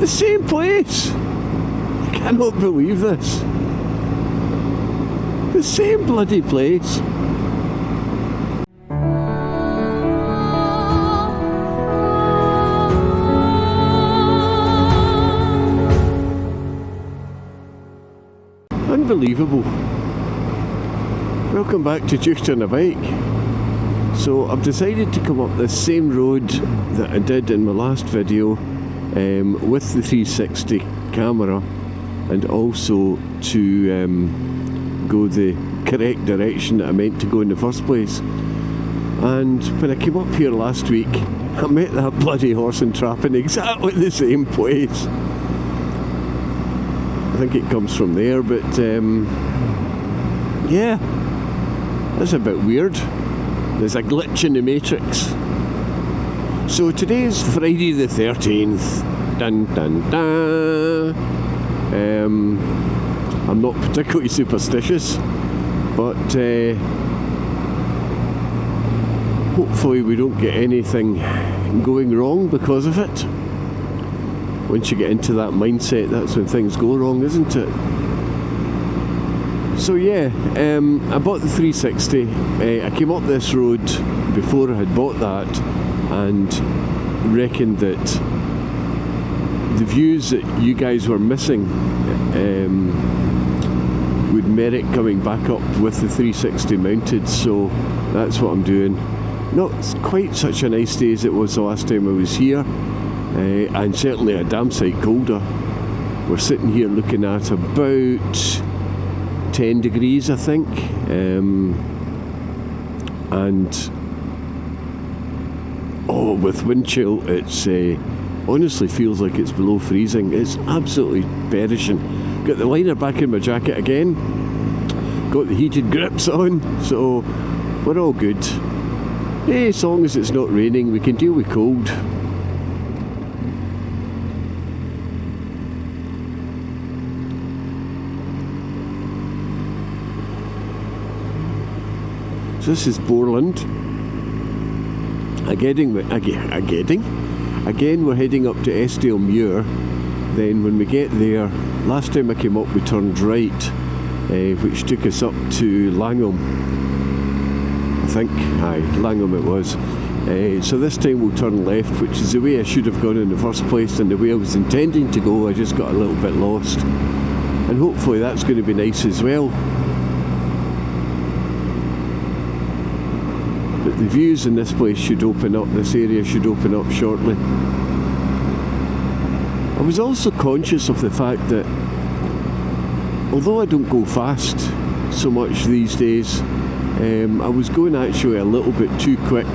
same place! I cannot believe this. The same bloody place. Unbelievable. Welcome back to Teuchter on a bike. So I've decided to come up this same road that I did in my last video with the 360 camera, and also to go the correct direction that I meant to go in the first place. And when I came up here last week, I met that bloody horse and trap in exactly the same place. I think it comes from there, but yeah, that's a bit weird. There's a glitch in the matrix. So today's Friday the 13th. Dun dun dun. I'm not particularly superstitious, but hopefully we don't get anything going wrong because of it. Once you get into that mindset, that's when things go wrong, isn't it? So yeah, I bought the 360. I came up this road before I had bought that and reckoned that the views that you guys were missing would merit coming back up with the 360 mounted, so that's what I'm doing. Not quite such a nice day as it was the last time I was here, and certainly a damn sight colder. We're sitting here looking at about 10 degrees I think, and oh, with wind chill it's honestly feels like it's below freezing. It's absolutely perishing. Got the liner back in my jacket again, got the heated grips on, so we're all good. Hey, as long as it's not raining we can deal with cold. So this is Borland. Again, we're heading up to Estill Muir. Then when we get there, last time I came up we turned right, which took us up to Langham. I think, aye, Langham it was. So this time we'll turn left, which is the way I should have gone in the first place and the way I was intending to go. I just got a little bit lost. And hopefully that's going to be nice as well. But the views in this place should open up, this area should open up shortly. I was also conscious of the fact that although I don't go fast so much these days, I was going actually a little bit too quick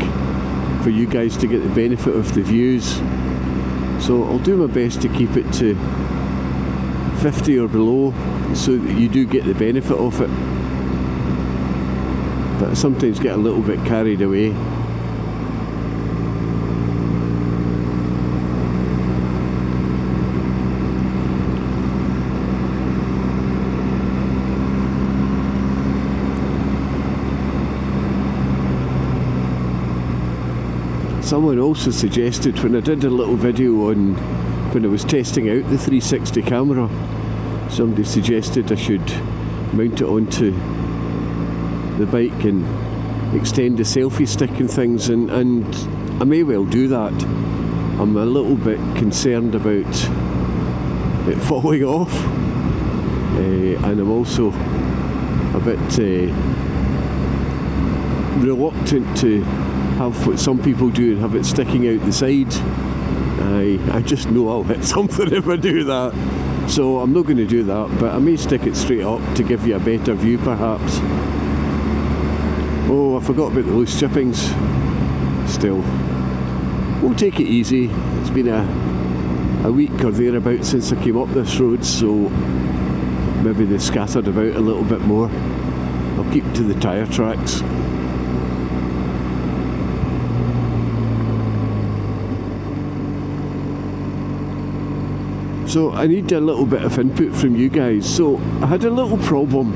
for you guys to get the benefit of the views. So I'll do my best to keep it to 50 or below so that you do get the benefit of it. But I sometimes get a little bit carried away. Someone also suggested, when I did a little video on when I was testing out the 360 camera, somebody suggested I should mount it onto the bike and extend the selfie stick and things, and I may well do that. I'm a little bit concerned about it falling off, and I'm also a bit reluctant to have what some people do and have it sticking out the side. I just know I'll hit something if I do that, so I'm not going to do that, but I may stick it straight up to give you a better view perhaps. Oh, I forgot about the loose chippings. Still, we'll take it easy. It's been a week or thereabouts since I came up this road, so maybe they scattered about a little bit more. I'll keep to the tyre tracks. So I need a little bit of input from you guys. So I had a little problem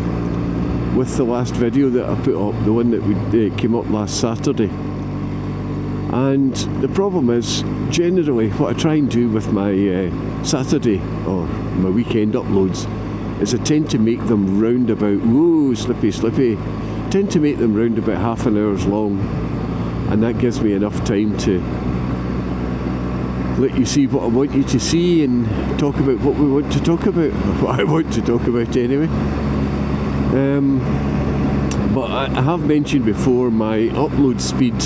with the last video that I put up, the one that came up last Saturday. And the problem is, generally, what I try and do with my Saturday or my weekend uploads is I tend to make them round about, whoa, slippy, tend to make them round about half an hour's long, and that gives me enough time to let you see what I want you to see and talk about what we want to talk about, or what I want to talk about anyway. But I have mentioned before, my upload speed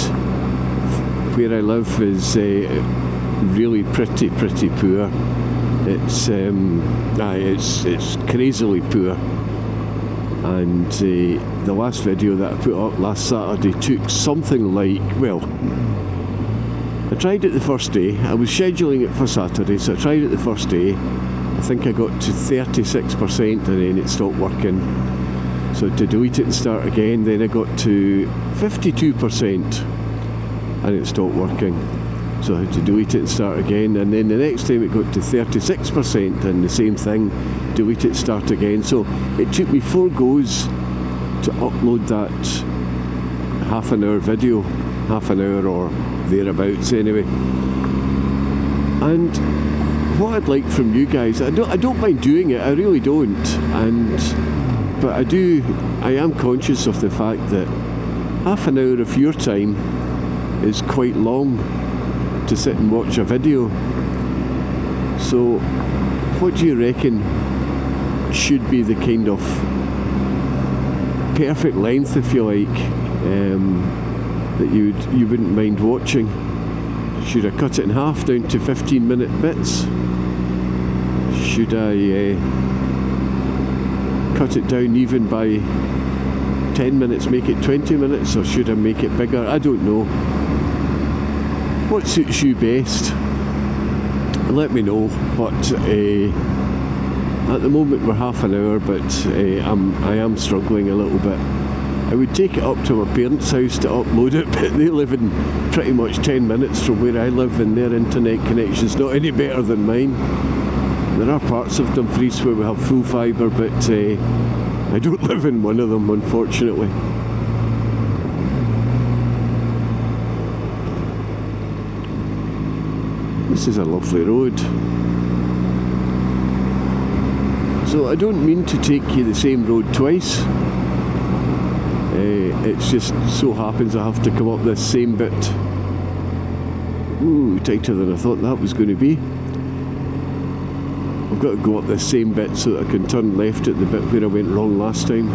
where I live is really pretty poor. It's crazily poor. And the last video that I put up last Saturday took something like, well, I tried it the first day. I was scheduling it for Saturday, so I tried it the first day. I think I got to 36% and then it stopped working. So to delete it and start again, then I got to 52% and it stopped working. So I had to delete it and start again, and then the next time it got to 36% and the same thing, delete it, start again. So it took me 4 goes to upload that half an hour video, half an hour or thereabouts anyway. And what I'd like from you guys, I don't mind doing it, I really don't, but I am conscious of the fact that half an hour of your time is quite long to sit and watch a video. So what do you reckon should be the kind of perfect length, if you like, that you wouldn't mind watching? Should I cut it in half down to 15-minute bits? Should I cut it down even by 10 minutes, make it 20 minutes, or should I make it bigger? I don't know. What suits you best? Let me know. But at the moment we're half an hour, but I am struggling a little bit. I would take it up to my parents' house to upload it, but they live in pretty much 10 minutes from where I live, and their internet connection's not any better than mine. There are parts of Dumfries where we have full fibre, but I don't live in one of them, unfortunately. This is a lovely road. So I don't mean to take you the same road twice. It's just so happens I have to come up this same bit. Ooh, tighter than I thought that was going to be. I've got to go up this same bit so that I can turn left at the bit where I went wrong last time.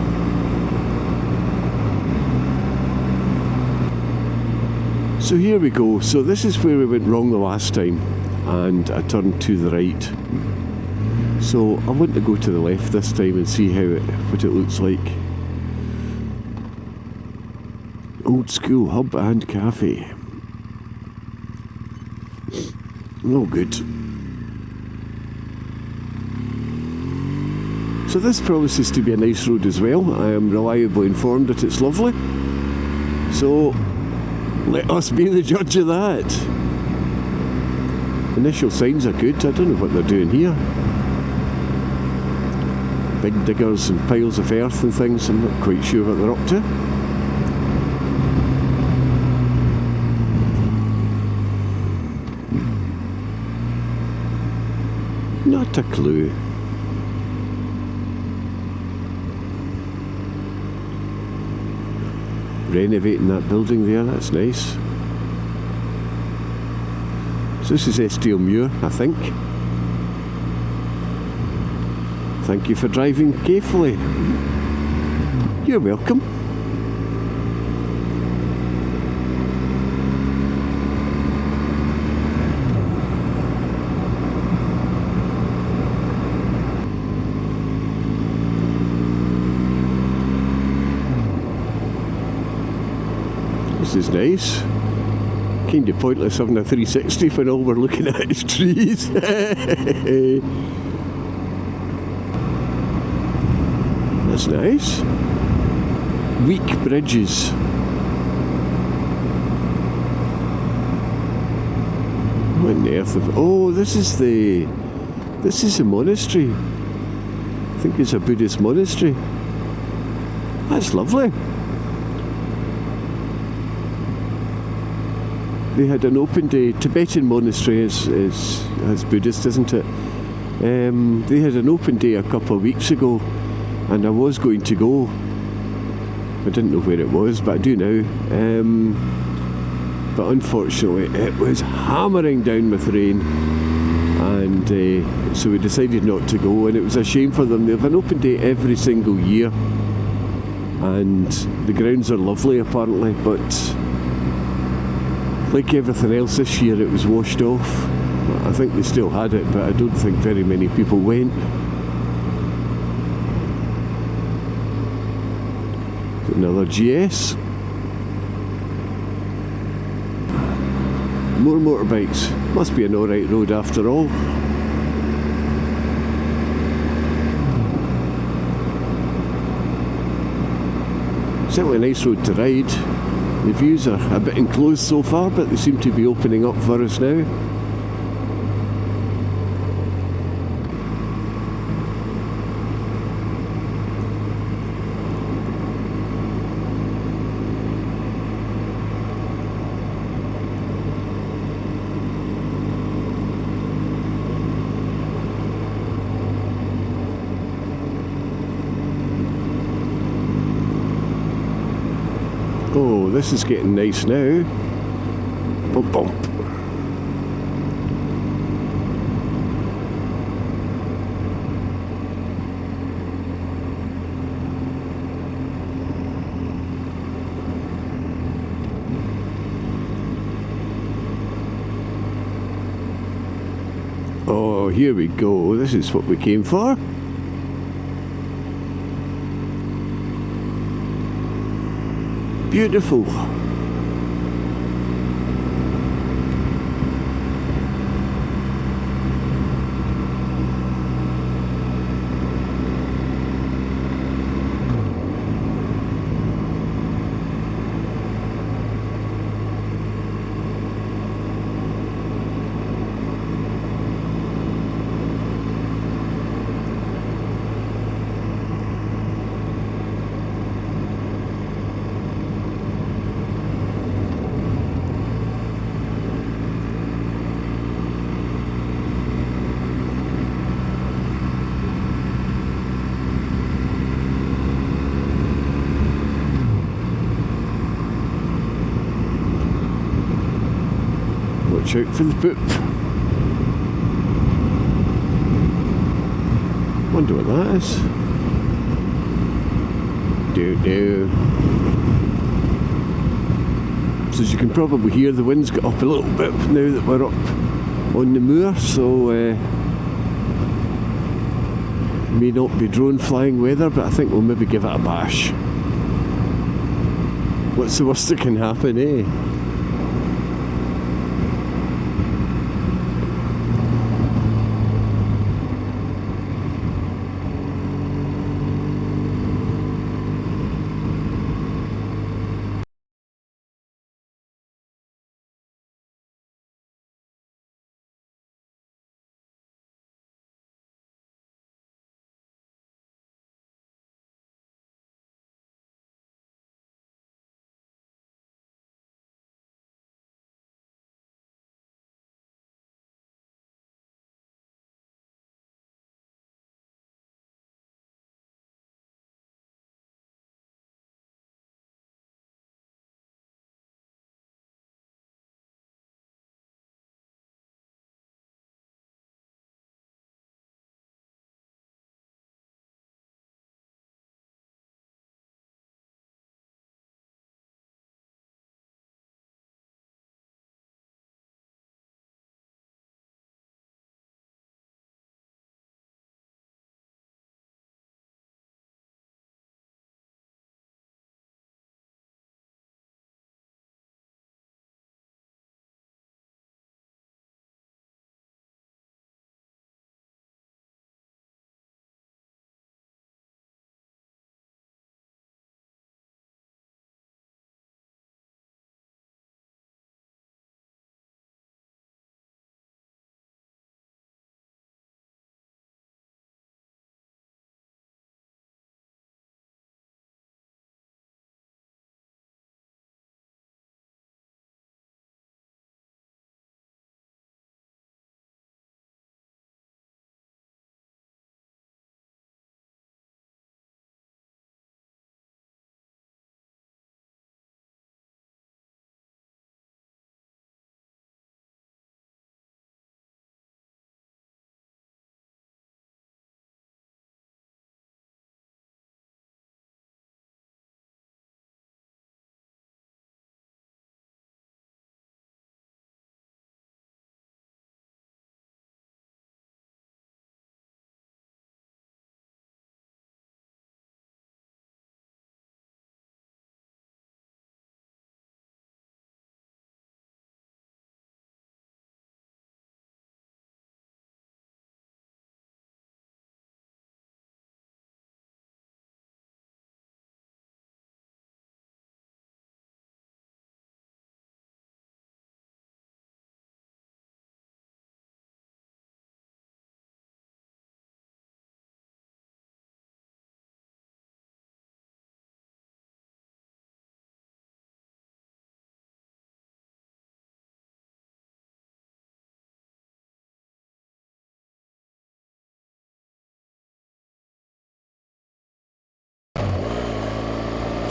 So here we go. So this is where we went wrong the last time, and I turned to the right. So I want to go to the left this time and see what it looks like. Old School Hub and Cafe. Oh, good. So this promises to be a nice road as well. I am reliably informed that it's lovely. So let us be the judge of that. Initial signs are good. I don't know what they're doing here. Big diggers and piles of earth and things. I'm not quite sure what they're up to. Not a clue. Renovating that building there, that's nice. So this is Estill Muir, I think. Thank you for driving carefully. You're welcome. This is nice. Kind of pointless having a 360 when all we're looking at is trees. That's nice. Weak bridges. What on earth? Oh, this is a monastery. I think it's a Buddhist monastery. That's lovely. they had an open day. Tibetan monastery is Buddhist, isn't it? They had an open day a couple of weeks ago, and I was going to go. I didn't know where it was, but I do now. But unfortunately, it was hammering down with rain, and so we decided not to go. And it was a shame for them. They have an open day every single year, and the grounds are lovely apparently, but like everything else this year, it was washed off. I think they still had it, but I don't think very many people went. Another GS. More motorbikes. Must be an alright road after all. Certainly a nice road to ride. The views are a bit enclosed so far, but they seem to be opening up for us now. Oh, this is getting nice now. Bump, bump. Oh, here we go. This is what we came for. Beautiful. Watch out for the poop. Wonder what that is. Do. So as you can probably hear, the wind's got up a little bit now that we're up on the moor, so may not be drone flying weather, but I think we'll maybe give it a bash. What's the worst that can happen, eh?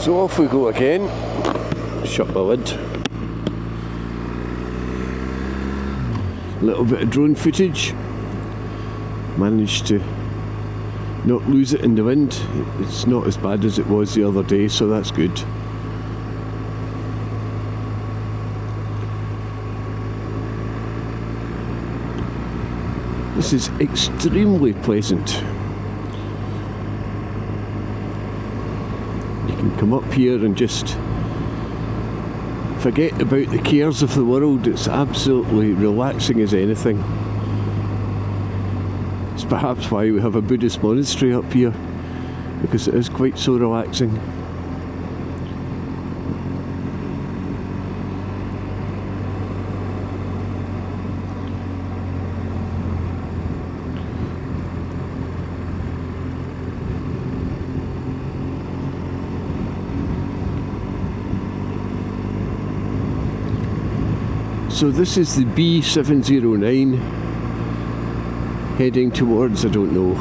So off we go again. Shut the lid. A little bit of drone footage. Managed to not lose it in the wind. It's not as bad as it was the other day, so that's good. This is extremely pleasant. You can come up here and just forget about the cares of the world. It's absolutely relaxing as anything. It's perhaps why we have a Buddhist monastery up here, because it is quite so relaxing. So this is the B709 heading towards, I don't know,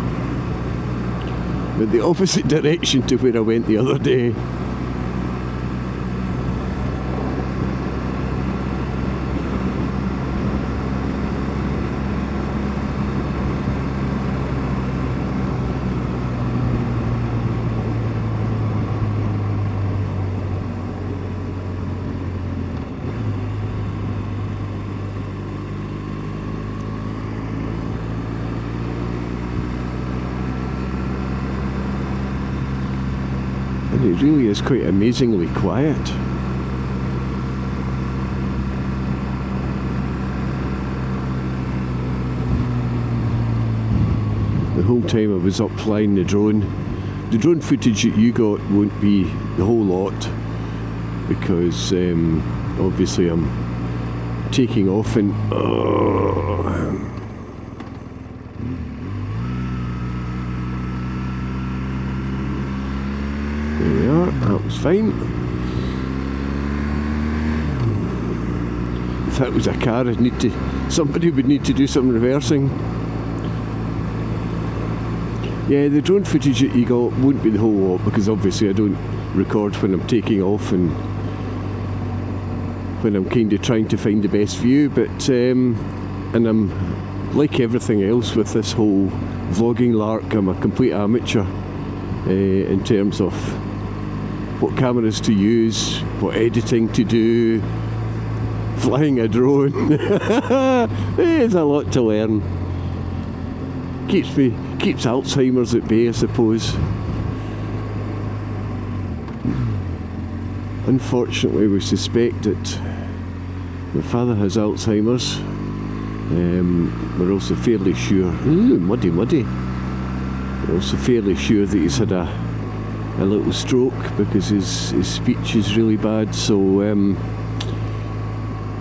but the opposite direction to where I went the other day. And it really is quite amazingly quiet. The whole time I was up flying the drone footage that you got won't be the whole lot, because obviously I'm taking off and there we are, that was fine. If that was a car, somebody would need to do some reversing. Yeah, the drone footage that you got won't be the whole lot, because obviously I don't record when I'm taking off and when I'm kind of trying to find the best view, but and I'm like everything else with this whole vlogging lark, I'm a complete amateur in terms of what cameras to use, what editing to do, flying a drone. There's a lot to learn. Keeps Alzheimer's at bay, I suppose. Unfortunately, we suspect that my father has Alzheimer's. We're also fairly sure. Ooh, muddy. We're also fairly sure that he's had a little stroke, because his speech is really bad. So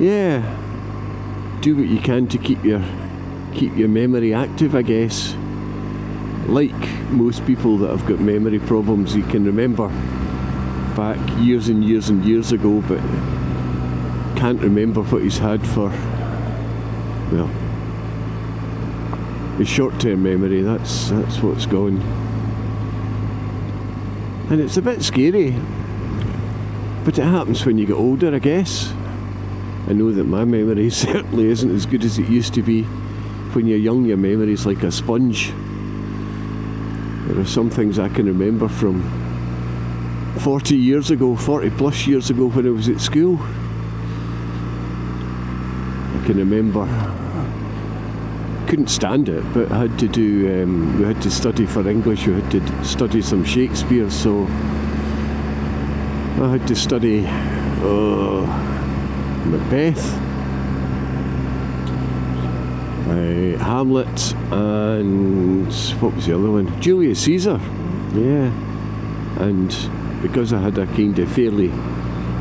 yeah, do what you can to keep your memory active, I guess. Like most people that have got memory problems, you can remember back years and years and years ago, but can't remember what he's had for, well, his short-term memory. That's what's gone. And it's a bit scary, but it happens when you get older, I guess. I know that my memory certainly isn't as good as it used to be. When you're young, your memory's like a sponge. There are some things I can remember from 40 plus years ago when I was at school. I can remember, couldn't stand it, but I had to do, we had to study for English, we had to study some Shakespeare, so I had to study Macbeth, Hamlet, and what was the other one? Julius Caesar. Yeah. And because I had a kind of fairly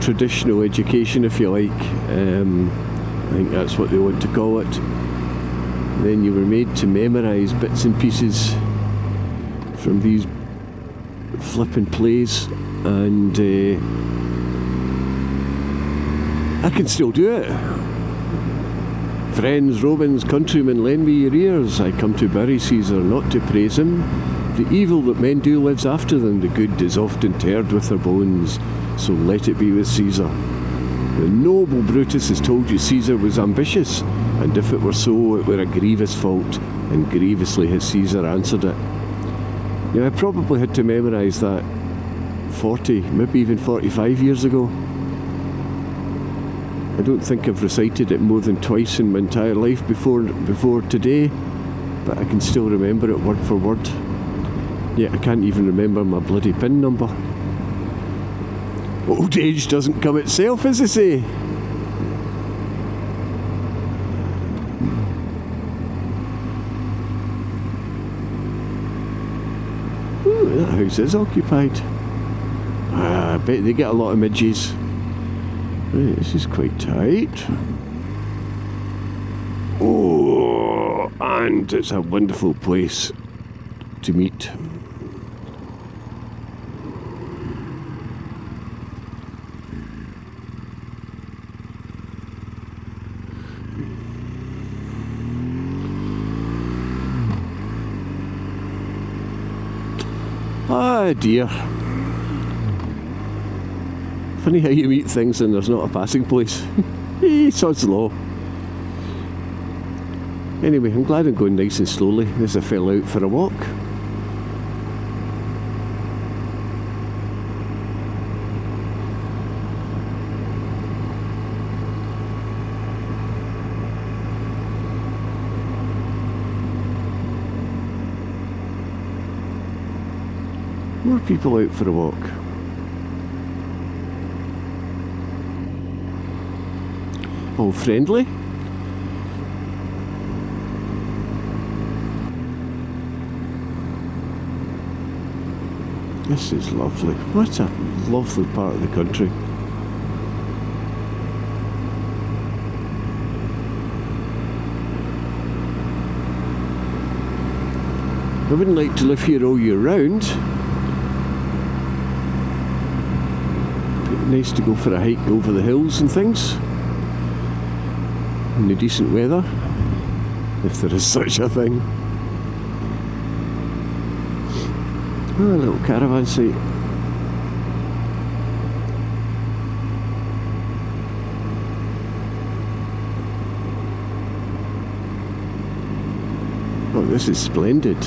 traditional education, if you like, I think that's what they want to call it, then you were made to memorise bits and pieces from these flipping plays, and I can still do it. Friends, Romans, countrymen, lend me your ears. I come to bury Caesar, not to praise him. The evil that men do lives after them, the good is often interred with their bones, so let it be with Caesar. The noble Brutus has told you Caesar was ambitious, and if it were so, it were a grievous fault, and grievously has Caesar answered it. Yeah, I probably had to memorise that 40, maybe even 45 years ago. I don't think I've recited it more than twice in my entire life before today, but I can still remember it word for word. Yet I can't even remember my bloody PIN number. Old age doesn't come itself, as they say. Ooh, that house is occupied. I bet they get a lot of midges. Right, this is quite tight. Oh, and it's a wonderful place to meet. Ah dear. Funny how you meet things and there's not a passing place. Sod's law. Anyway, I'm glad I'm going nice and slowly as I fell out for a walk. More people out for a walk. All friendly. This is lovely. What a lovely part of the country. I wouldn't like to live here all year round. But nice to go for a hike over the hills and things. In the decent weather, if there is such a thing. Oh, a little caravan site. Oh, this is splendid.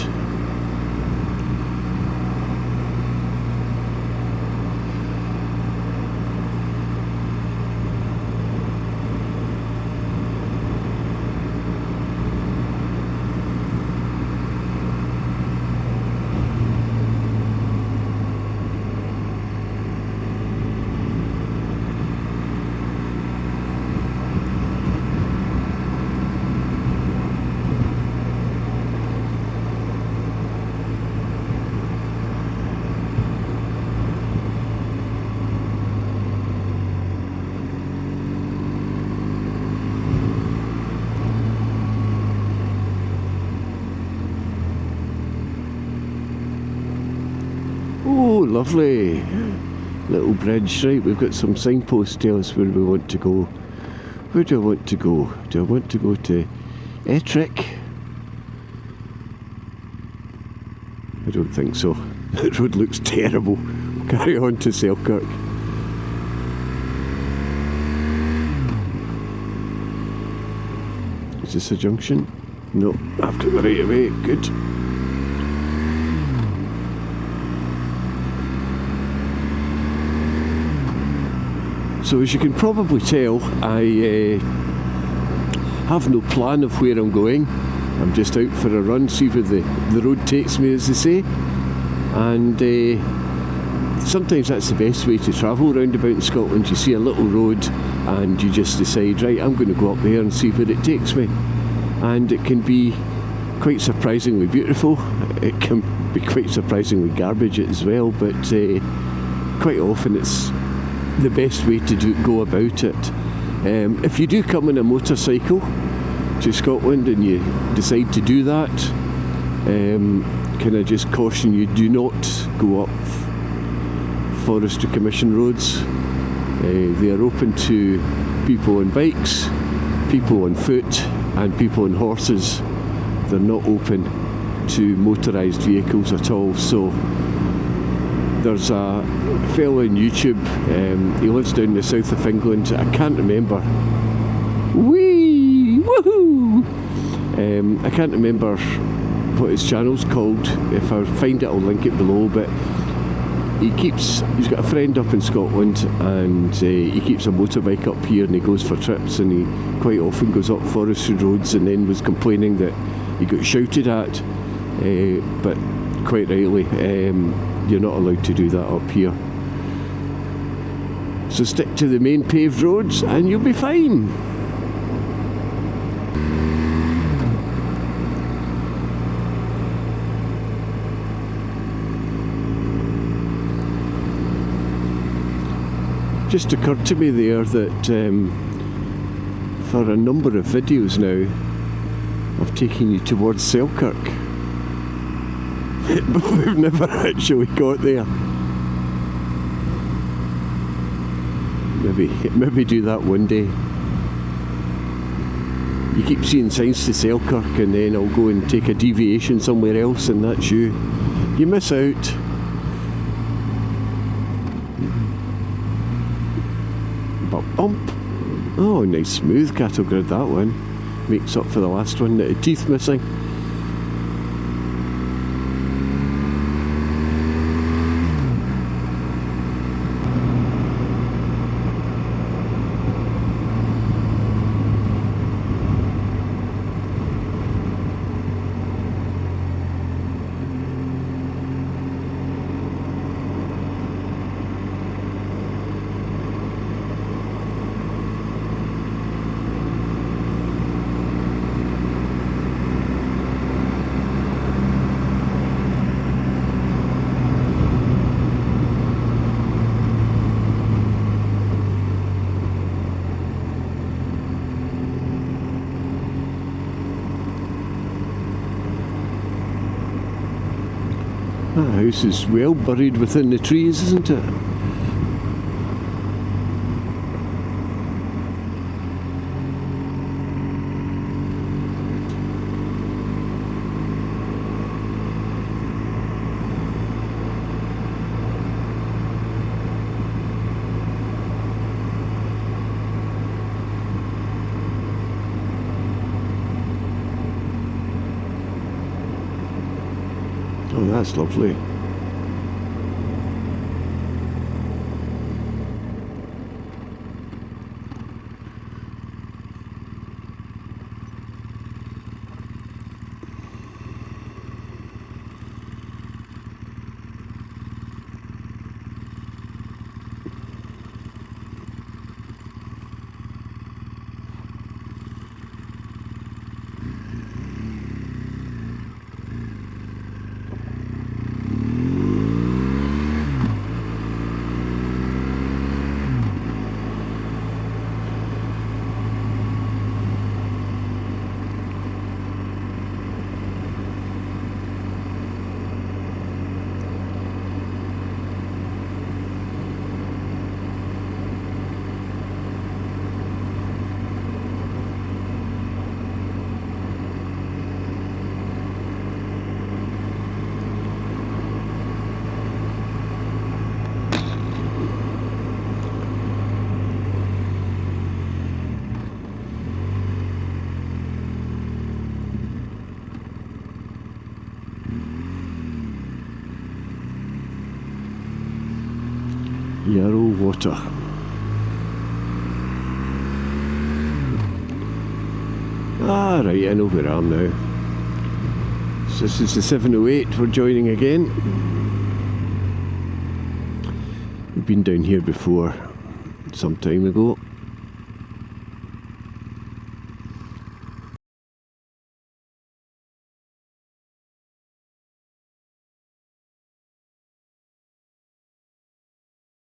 Oh, lovely. Little bridge. Right, we've got some signposts to tell us where we want to go. Where do I want to go? Do I want to go to Ettrick? I don't think so. The road looks terrible. We'll carry on to Selkirk. Is this a junction? No, I've got the right of way. Good. So as you can probably tell, I have no plan of where I'm going. I'm just out for a run, see where the road takes me, as they say. And sometimes that's the best way to travel round about in Scotland. You see a little road and you just decide, right, I'm going to go up there and see where it takes me. And it can be quite surprisingly beautiful. It can be quite surprisingly garbage as well, but quite often it's the best way to go about it. If you do come on a motorcycle to Scotland and you decide to do that, can I just caution you, do not go up Forestry Commission roads. They are open to people on bikes, people on foot and people on horses. They're not open to motorised vehicles at all. So there's a fellow on YouTube, he lives down in the south of England, I can't remember. Woohoo! I can't remember what his channel's called. If I find it, I'll link it below. But he's got a friend up in Scotland, and he keeps a motorbike up here, and he goes for trips, and he quite often goes up forestry roads, and then was complaining that he got shouted at, but quite rightly, you're not allowed to do that up here. So stick to the main paved roads and you'll be fine. Just occurred to me there that for a number of videos now I've taken you towards Selkirk, but we've never actually got there. Maybe do that one day. You keep seeing signs to Selkirk, and then I'll go and take a deviation somewhere else, and that's you. You miss out. Bump. Oh, nice smooth cattle grid, that one. Makes up for the last one that had teeth missing. That house is well buried within the trees, isn't it? Oh, that's lovely. Yarrow Water. Ah, right, I know where I am now. So this is the 708 we're joining again. We've been down here before, some time ago.